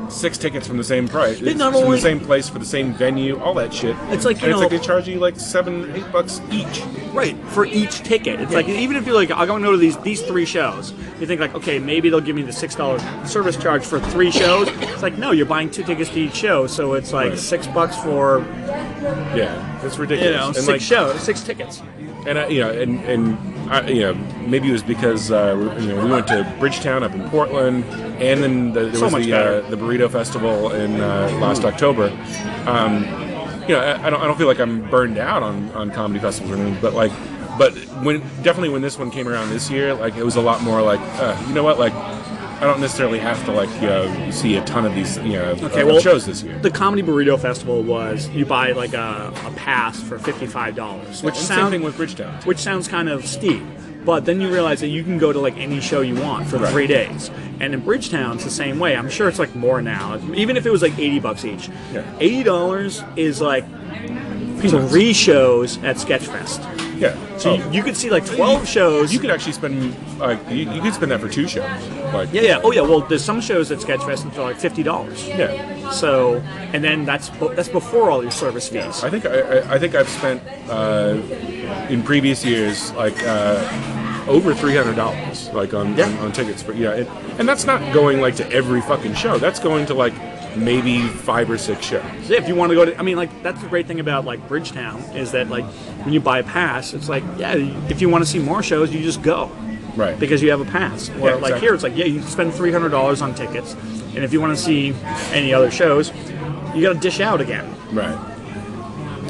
6 tickets from the same price, from the same place for the same venue, all that shit. It's like it's like they charge you like $7-8 each. Right, for each ticket. It's like, even if you're like, I'm going to go to these 3 shows, you think like, okay, maybe they'll give me the $6 service charge for 3 shows. It's like, no, you're buying 2 tickets to each show, so it's like $6 for. Yeah, that's ridiculous. And 6 tickets. And maybe it was because we went to Bridgetown up in Portland, and then there was the Burrito Festival in last October. I don't feel like I'm burned out on comedy festivals or anything, but when this one came around this year, like it was a lot more like you know what, like I don't necessarily have to see a ton of these shows this year. The Comedy Burrito Festival was you buy like a pass for $55, which same thing with Bridgetown, which sounds kind of steep. But then you realize that you can go to like any show you want for 3 days. And in Bridgetown, it's the same way. I'm sure it's like more now. Even if it was like $80 each. Yeah. $80 is like 3 shows at Sketchfest. Yeah. So you could see like 12 shows. You could actually spend you could spend that for 2 shows. Like yeah. Oh yeah. Well, there's some shows at Sketchfest for like $50. Yeah. So and then that's before all your service fees. I think I've spent in previous years like over $300 like on tickets for and that's not going like to every fucking show. That's going to like maybe 5 or 6 shows. So if you want to go to, I mean, like, that's the great thing about, like, Bridgetown, is that, like, when you buy a pass, it's like, yeah, if you want to see more shows, you just go. Right. Because you have a pass. Or, like, exactly. here, it's like, yeah, you can spend $300 on tickets, and if you want to see any other shows, you got to dish out again. Right.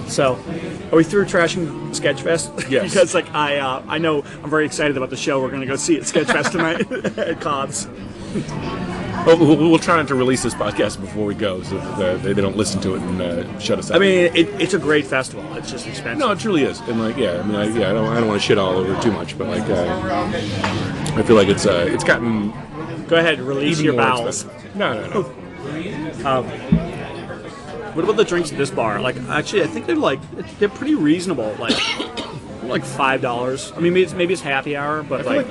So, are we through trashing Sketchfest? Yes. Because, like, I know I'm very excited about the show we're going to go see at Sketchfest tonight at Cobb's. Well, we'll try not to release this podcast before we go, so that they don't listen to it and shut us out. I mean, it's a great festival. It's just expensive. no, it truly is, and like, yeah, I mean, I don't want to shit all over it too much, but like, I feel like it's gotten Go ahead, release even your more bowels. expensive. No. What about the drinks at this bar? Like, actually, I think they're pretty reasonable. Like $5. I mean, maybe it's happy hour, but I feel like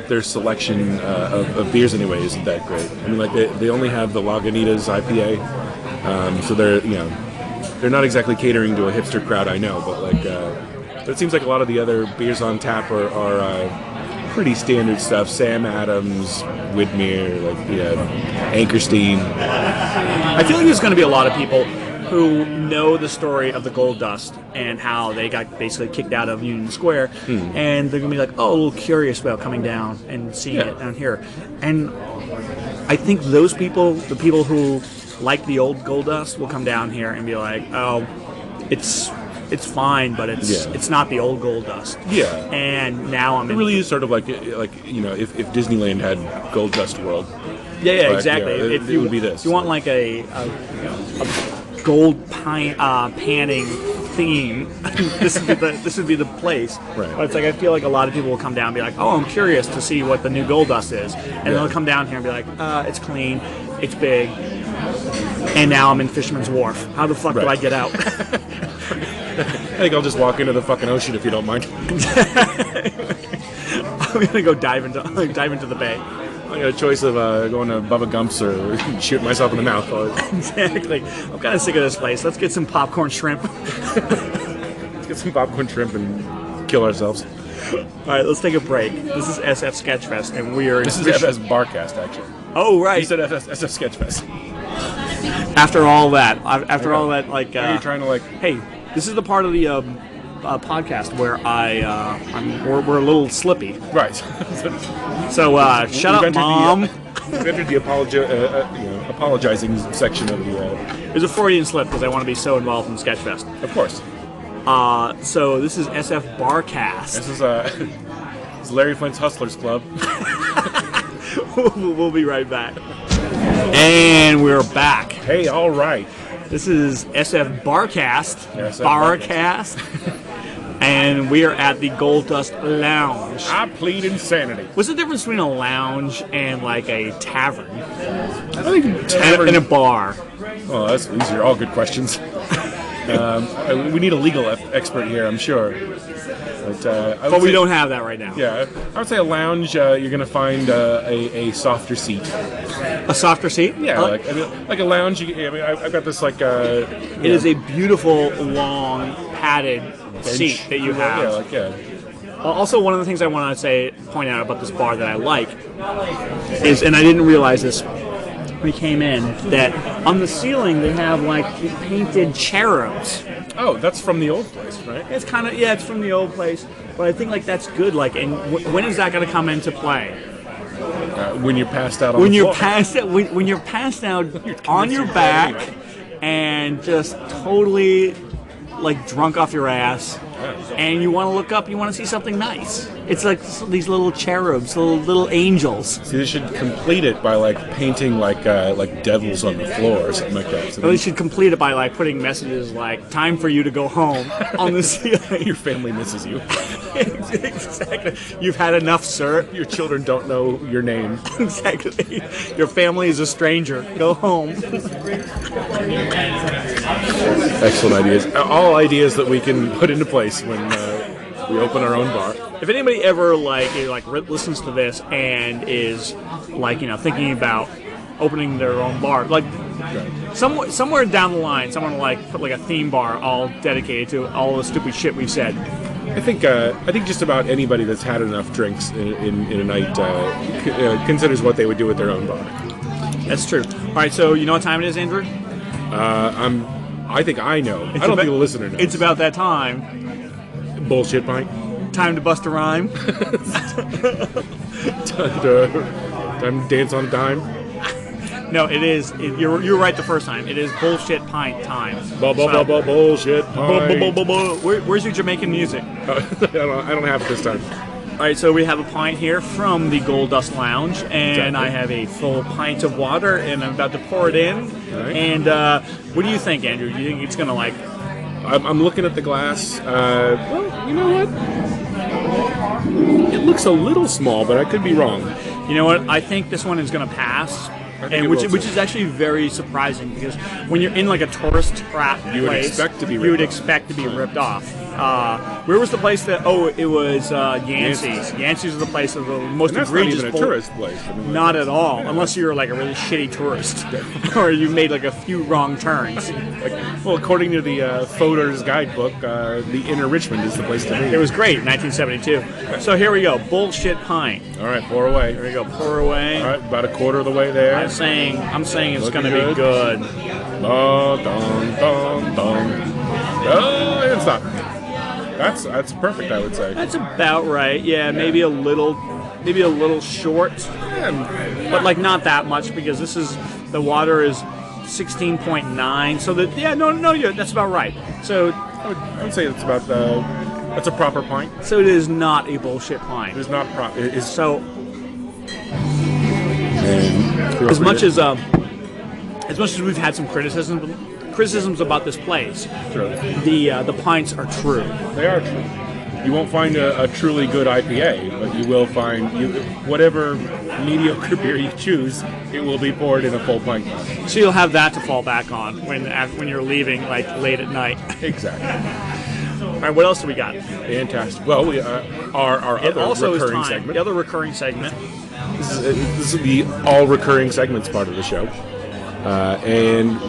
their selection of beers anyway isn't that great. I mean, like they only have the Lagunitas IPA, so they're not exactly catering to a hipster crowd, I know, but like it seems like a lot of the other beers on tap are pretty standard stuff. Sam Adams, Widmer, like Anchorstein. I feel like there's going to be a lot of people who know the story of the Gold Dust and how they got basically kicked out of Union Square, and they're going to be like, oh, a little curious about coming down and seeing it down here. And I think those people, the people who like the old Gold Dust, will come down here and be like, oh, it's fine, but it's not the old Gold Dust. Yeah. And now I'm It really is sort of like if Disneyland had Gold Dust World. Yeah, But, exactly. it would be this. If you want like a gold panning theme, this would be the place. Right. But it's like I feel like a lot of people will come down and be like, oh, I'm curious to see what the new Gold Dust is, and they'll come down here and be like, it's clean, it's big, and now I'm in Fisherman's Wharf. How the fuck do I get out? I think I'll just walk into the fucking ocean if you don't mind. I'm gonna go dive into the bay. I got a choice of going to Bubba Gump's or shooting myself in the mouth. Exactly. I'm kind of sick of this place. Let's get some popcorn shrimp. Let's get some popcorn shrimp and kill ourselves. All right, let's take a break. This is SF Sketchfest, and we are. This is SFBarkast, actually. Oh, right. You said SF Sketchfest. After all that, like, Are you trying to like? hey, this is the part of the podcast where we're a little slippy. Right. So shut up, Mom. We've entered the apologizing section of the. It was a Freudian slip because I want to be so involved in Sketchfest. Of course. So this is SFBarkast. This is Larry Flint's Hustlers Club. We'll be right back. And we're back. Hey, all right. This is SFBarkast. Barcast. And we are at the Gold Dust Lounge. I plead insanity. What's the difference between a lounge and like a tavern? I think tavern And a bar. Well, these are all good questions. We need a legal expert here, I'm sure. But we don't have that right now. Yeah, I would say a lounge. You're going to find a softer seat. A softer seat? Yeah, like a lounge. I've got this like. It is a beautiful, long, padded seat that you have. Also, one of the things I want to point out about this bar that I like is, and I didn't realize this when we came in, that on the ceiling they have like painted cherubs. Oh, that's from the old place, right? It's kind of it's from the old place, but I think like that's good. Like, and when is that going to come into play? When you're passed out on When the you're floor. when you're passed out on your back and just totally like drunk off your ass, and you want to look up, you want to see something nice. It's like these little cherubs, little angels. See, they should complete it by like painting like devils on the floor or something like that. So Or they should complete it by like putting messages like "Time for you to go home" on the ceiling. your family misses you. Exactly. You've had enough, sir. Your children don't know your name. Exactly. Your family is a stranger. Go home. Excellent ideas. All ideas that we can put into place when we open our own bar. If anybody ever listens to this and is thinking about opening their own bar, somewhere down the line, someone will put like a theme bar all dedicated to all the stupid shit we've said. I think just about anybody that's had enough drinks in a night considers what they would do with their own bar. That's true. All right, so you know what time it is, Andrew? I think I know. I don't think the listener knows. It's about that time. Bullshit pint. Time to bust a rhyme. Time to dance on a dime. No, it is. You're right the first time. It is bullshit pint time. Bullshit pint. Where's your Jamaican music? I don't have it this time. All right, so we have a pint here from the Gold Dust Lounge, and I have a full pint of water, and I'm about to pour it in. Right. And what do you think, Andrew? Do you think it's gonna like? I'm looking at the glass. Well, you know what? It looks a little small, but I could be wrong. You know what? I think this one is gonna pass. And which is actually very surprising because when you're in like a tourist trap place, you would expect to be ripped off. Where was the place that? Oh, it was Yancey's. Yancey's is the place of the most egregious. Not even a tourist place. Not at all, unless you're like a really shitty tourist, or you made like a few wrong turns. Well, according to the Foder's guidebook, the Inner Richmond is the place to be. It was great in 1972. So here we go, bullshit pint. All right, pour away. Here we go, pour away. All right, about a quarter of the way there. I'm saying it's going to be good. Oh, it's not. That's perfect, I would say. That's about right. Yeah, maybe a little short, but like not that much because the water is 16.9. So that's about right. So I would say it's about that's a proper pint. So it is not a bullshit pint. It is not proper. It is so. As much as we've had some criticisms about this place, sure. the pints are true. They are true. You won't find a truly good IPA, but you will find whatever mediocre beer you choose, it will be poured in a full pint. So you'll have that to fall back on when you're leaving, like late at night. Exactly. All right, what else do we got? Fantastic. Well, we our other recurring segment. The other recurring segment. This is the all recurring segments part of the show, and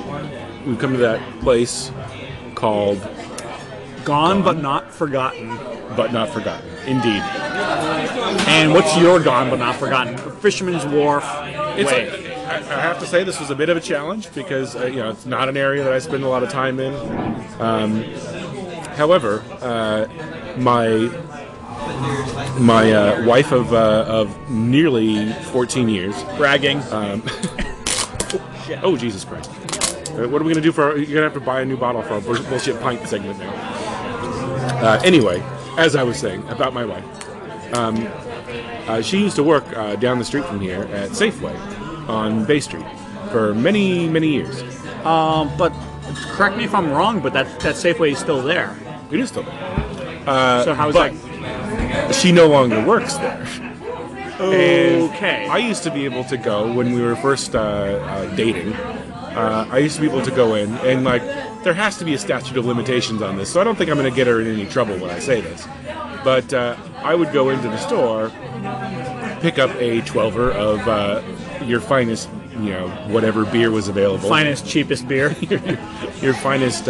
we've come to that place called Gone But Not Forgotten. But Not Forgotten, indeed. And what's your Gone But Not Forgotten? Fisherman's Wharf way. I have to say this was a bit of a challenge because it's not an area that I spend a lot of time in. However, my wife of nearly 14 years, bragging. Oh Jesus Christ! What are we gonna do you're gonna have to buy a new bottle for our bullshit pint segment now. Anyway, as I was saying about my wife, she used to work down the street from here at Safeway on Bay Street for many, many years. But correct me if I'm wrong, but that Safeway is still there. It is still there. So how's that? She no longer works there. Okay. And I used to be able to go when we were first dating. I used to be able to go in, and there has to be a statute of limitations on this, so I don't think I'm going to get her in any trouble when I say this. But I would go into the store, pick up a 12er of your finest, whatever beer was available. Finest, cheapest beer. your finest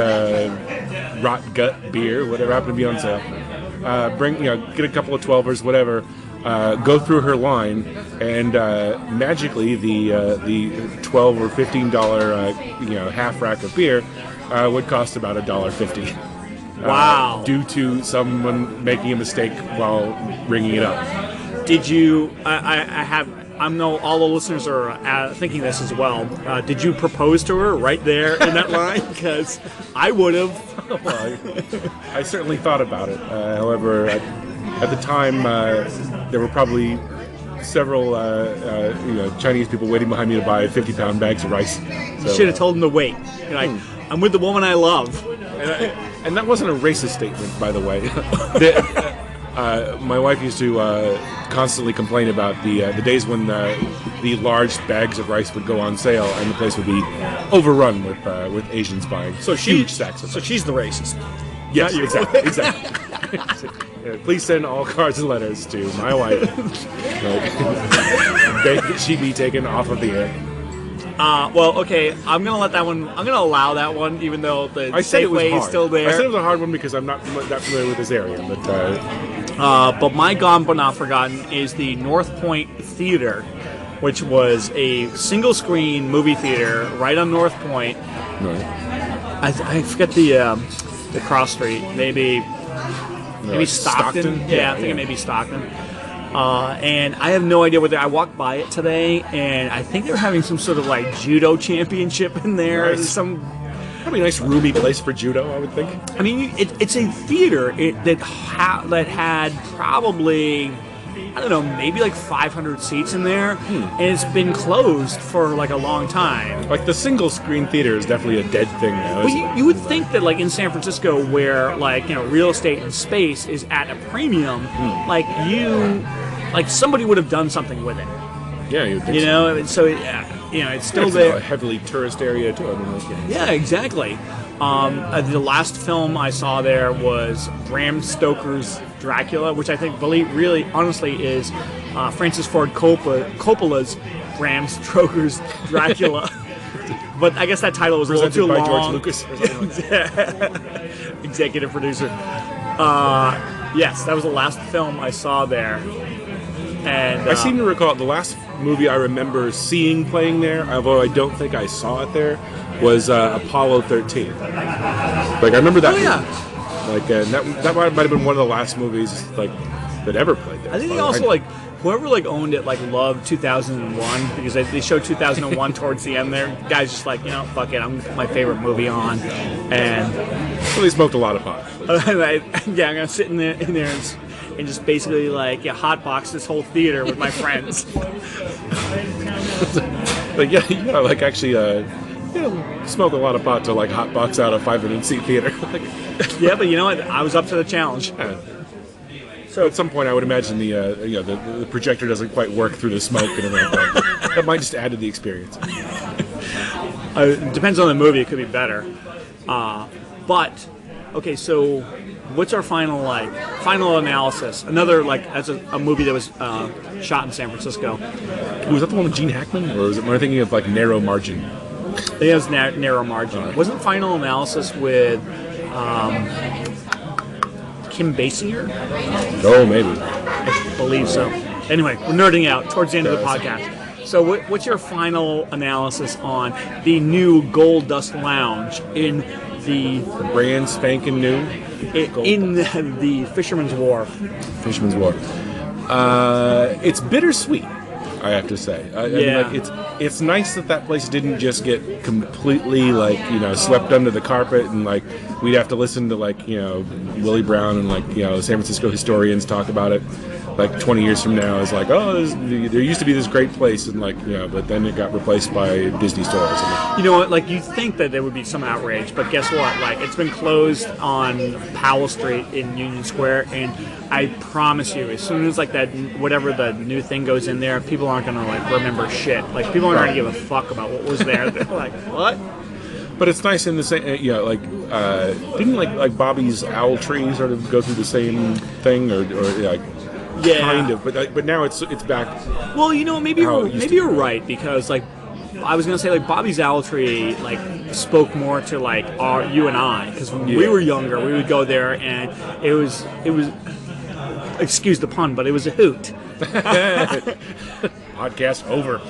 rot gut beer, whatever happened to be on sale. Get a couple of 12ers, whatever. Go through her line, and magically the $12 or $15 half rack of beer would cost about $1.50. Wow! Due to someone making a mistake while ringing it up. Did you? I know all the listeners are thinking this as well. Did you propose to her right there in that line? Because I would have. Well, I certainly thought about it. However, at the time, there were probably several Chinese people waiting behind me to buy 50-pound bags of rice. So, you should have told them to wait. You're like, I'm with the woman I love. And that wasn't a racist statement, by the way. My wife used to constantly complain about the days when the large bags of rice would go on sale and the place would be overrun with Asians buying huge sacks of rice. So she's the racist. Yes, exactly. Please send all cards and letters to my wife. She'd be taken off of the air. Well, okay, I'm gonna let that one. I'm gonna allow that one, even though the Safeway is still there. I said it was a hard one because I'm not that familiar with this area, but my Gone But Not Forgotten is the North Point Theater which was a single screen movie theater right on North Point. Right. I forget the cross street, maybe Like Stockton. Yeah, I think it may be Stockton. And I have no idea whether I walked by it today, and I think they're having some sort of like judo championship in there. Nice. Probably a nice roomy place for judo, I would think. I mean, it's a theater that had probably, I don't know, maybe like 500 seats in there, and it's been closed for like a long time. Like the single screen theater is definitely a dead thing now. Well, you would think that like in San Francisco, where like real estate and space is at a premium, like somebody would have done something with it. Yeah, you would think and so it's still there. A heavily tourist area too. I mean, yeah, exactly. The last film I saw there was Bram Stoker's Dracula, which I think really, honestly, is Francis Ford Coppola's Bram Stoker's Dracula. But I guess that title was a little too by long. George Lucas or something like that. Executive producer. Yes, that was the last film I saw there. And I seem to recall the last movie I remember seeing playing there, although I don't think I saw it there, was Apollo 13. Like I remember that. Oh yeah. Like that might have been one of the last movies like that ever played there. I think they also whoever owned it loved 2001 because they showed 2001 towards the end there. The guy's just like, fuck it, I'm gonna put my favorite movie on, and well, they smoked a lot of pot. I'm gonna sit in there and just basically hotbox this whole theater with my friends. But actually smoked a lot of pot to hotbox out a 500-seat theater. Yeah, but you know what? I was up to the challenge. Yeah. So at some point, I would imagine the projector doesn't quite work through the smoke and everything like that. That might just add to the experience. It depends on the movie. It could be better. But okay, so what's our final analysis? Another as a movie that was shot in San Francisco. Was that the one with Gene Hackman, or was it? Am I thinking of Narrow Margin? I think it was Narrow Margin. Wasn't final analysis with Kim Basinger? Oh, maybe. I believe so. Anyway, we're nerding out towards the end of the podcast. So what's your final analysis on the new Gold Dust Lounge in the brand spanking new? In the Fisherman's Wharf. Fisherman's Wharf. It's bittersweet, I have to say. I mean, it's nice that place didn't just get completely swept under the carpet and we'd have to listen to Willie Brown and San Francisco historians talk about it 20 years from now. It's there used to be this great place and but then it got replaced by Disney stores. You know what? You think that there would be some outrage, but guess what? It's been closed on Powell Street in Union Square, and I promise you, as soon as that whatever the new thing goes in there, people aren't gonna remember shit. People aren't gonna give a fuck about what was there. They're what? But it's nice in the same, didn't Bobby's Owl Tree sort of go through the same thing, or yeah, kind of, but now it's back. Well, maybe you're right, because I was gonna say Bobby's Owl Tree spoke more to you and I, because when we were younger, we would go there and it was excuse the pun, but it was a hoot. Podcast over.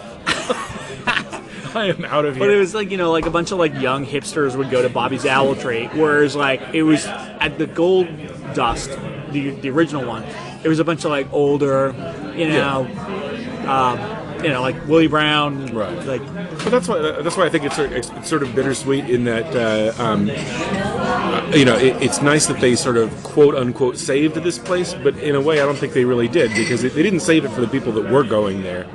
I am out of here. But it was a bunch of young hipsters would go to Bobby's Owl Tree, whereas it was at the Gold Dust, the original one. It was a bunch of older, Willie Brown, right? But that's why I think it's sort of bittersweet in that it's nice that they sort of quote unquote saved this place, but in a way I don't think they really did, because they didn't save it for the people that were going there.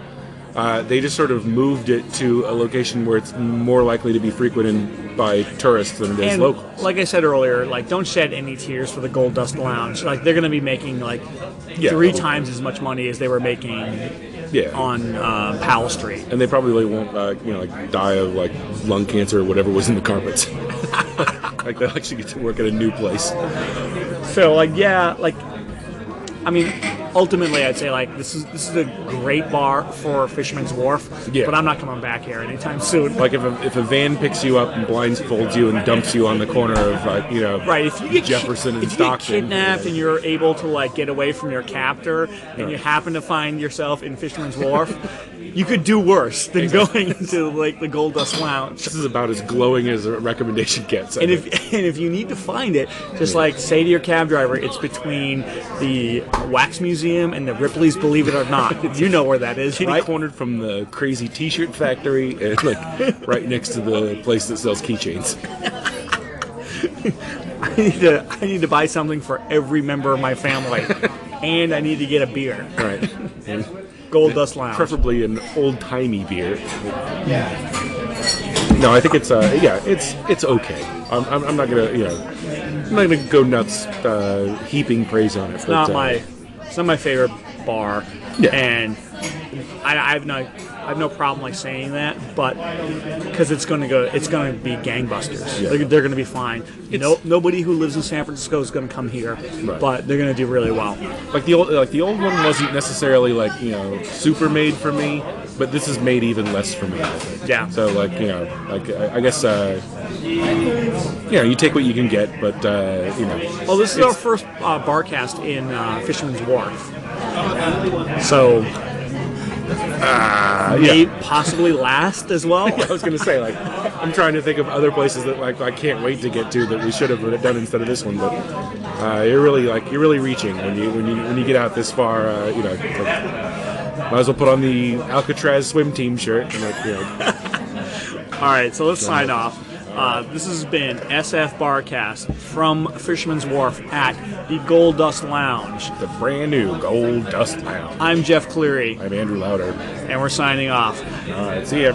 They just sort of moved it to a location where it's more likely to be frequented by tourists than it is locals. Like I said earlier, don't shed any tears for the Gold Dust Lounge. They're going to be making 3 times as much money as they were making on Powell Street. And they probably won't, die of lung cancer or whatever was in the carpets. They'll actually get to work at a new place. So, I mean, ultimately, I'd say like this is a great bar for Fisherman's Wharf, Yeah. but I'm not coming back here anytime soon. Like if a van picks you up and blindfolds you and dumps you on the corner of like Right, if you get Jefferson and if you get Stockton, kidnapped and you're able to like get away from your captor, and you happen to find yourself in Fisherman's Wharf, you could do worse than going into like the Gold Dust Lounge. this is about as glowing as a recommendation gets. I And think. if you need to find it, just like say to your cab driver, it's between the Wax Museum and the Ripley's Believe It or Not. You know where that is, Kitty right? cornered from the crazy T-shirt factory, and like right next to the place that sells keychains. I need to buy something for every member of my family, and I need to get a beer. Right, and Gold Dust Lounge. preferably an old-timey beer. No, I think it's it's okay. I'm not gonna I'm not gonna go nuts heaping praise on it. It's not my favorite bar, Yeah. and I have no problem like saying that, but because it's going to be gangbusters. Yeah. They're going to be fine. Nobody who lives in San Francisco is going to come here, Right. but they're going to do really well. Like the old one wasn't necessarily like super made for me, but this is made even less for me. I think. Yeah. So like I guess you take what you can get, but Well, this is our first barcast in Fisherman's Wharf, so may possibly last as well. I was gonna say, like, I'm trying to think of other places that like I can't wait to get to that we should have done instead of this one. But you're really reaching when you get out this far. Might as well put on the Alcatraz swim team shirt. And, All right, so let's sign off. This has been SFBarkast from Fisherman's Wharf at the Gold Dust Lounge. the brand new Gold Dust Lounge. I'm Jeff Cleary, I'm Andrew Lauder. and we're signing off. All right, see ya.